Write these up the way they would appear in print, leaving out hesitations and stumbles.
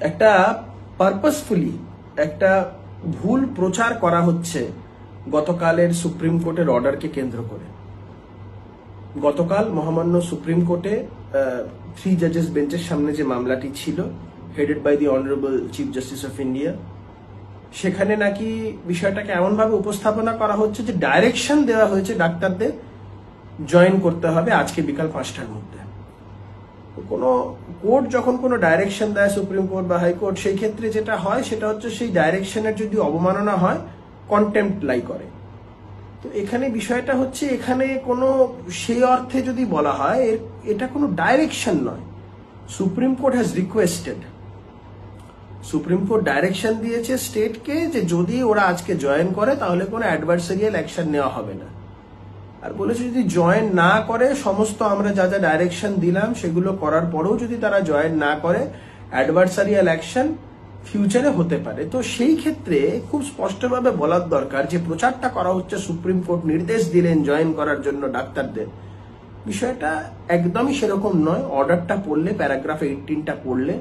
একটা পারপাসফুলি একটা ভুল প্রচার করা হচ্ছে গতকালের সুপ্রিম কোর্টের অর্ডারকে কেন্দ্র করে। গতকাল মহামান্য সুপ্রিম কোর্টে 3 জাজেস বেঞ্চের সামনে যে মামলাটি ছিল, headed by the honourable chief justice of India, সেখানে নাকি বিষয়টাকে এমনভাবে উপস্থাপনা করা হচ্ছে যে ডাইরেকশন দেওয়া হয়েছে ডাক্তারদের জয়েন করতে হবে আজকে বিকাল 5টার মধ্যে। কোনো কোর্ট যখন কোনো ডাইরেকশন দেয়, সুপ্রিম কোর্ট বা হাইকোর্ট, সেই ক্ষেত্রে যেটা হয় সেটা হচ্ছে সেই ডাইরেকশনের যদি অবমাননা হয় কন্টেম্পট লাই করে। তো এখানে বিষয়টা হচ্ছে, এখানে কোনো সেই অর্থে যদি বলা হয় এটা কোনো ডাইরেকশন নয়। Supreme court has requested, supreme court direction দিয়েছে স্টেটকে যে যদি ওরা আজকে জয়েন করে তাহলে কোনো অ্যাডভার্সারিয়াল অ্যাকশন নেওয়া হবে না। আর বলেছে যদি জয়েন না করে, সমস্ত আমরা যা যা ডাইরেকশন দিলাম সেগুলো করার পরেও যদি তারা জয়েন না করে, অ্যাডভার্সারিয়াল অ্যাকশন ফিউচারে হতে পারে। তো সেই ক্ষেত্রে খুব স্পষ্টভাবে বলার দরকার যে প্রচারটা করা হচ্ছে সুপ্রিম কোর্ট নির্দেশ দিলেন জয়েন করার জন্য ডাক্তারদের, বিষয়টা একদমই সেরকম নয়। অর্ডারটা পড়লে, প্যারাগ্রাফ 18টা পড়লে,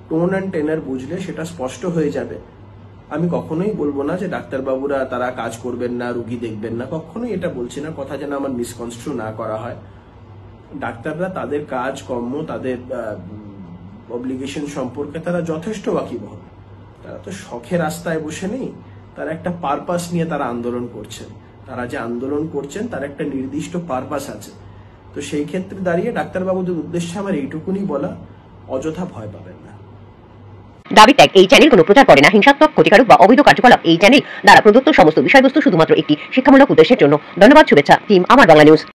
টোন অ্যান্ড টেনার বুঝলে সেটা স্পষ্ট হয়ে যাবে। আমি কখনোই বলবো না যে ডাক্তারবাবুরা তারা কাজ করবেন না, রুগী দেখবেন না, কখনোই এটা বলছি না। কথা যেন আমার মিসকনস্ট্রু না করা হয়। ডাক্তাররা তাদের কাজ কর্ম, তাদের অব্লিগেশন সম্পর্কে তারা যথেষ্ট ওয়াকিবহাল। তারা তো শখে রাস্তায় বসে নেই, তারা একটা পারপাস নিয়ে তারা আন্দোলন করছেন। তারা যে আন্দোলন করছেন তার একটা নির্দিষ্ট পারপাস আছে। তো সেই ক্ষেত্রে দাঁড়িয়ে ডাক্তারবাবুদের উদ্দেশ্যে আমার এইটুকুনি বলা, অযথা ভয় পাবেন না। দাবি ত্যাগ এই চ্যানেল কোনো প্রচার করে না হিংসাত্মক, ক্ষতিকারক বা অবৈধ কার্যকলাপ এই চ্যানেল দ্বারা প্রদত্ত সমস্ত বিষয়বস্তু শুধুমাত্র একটি শিক্ষামূলক উদ্দেশ্যের জন্য। ধন্যবাদ। শুভেচ্ছা টিম আমার বাংলা নিউজ।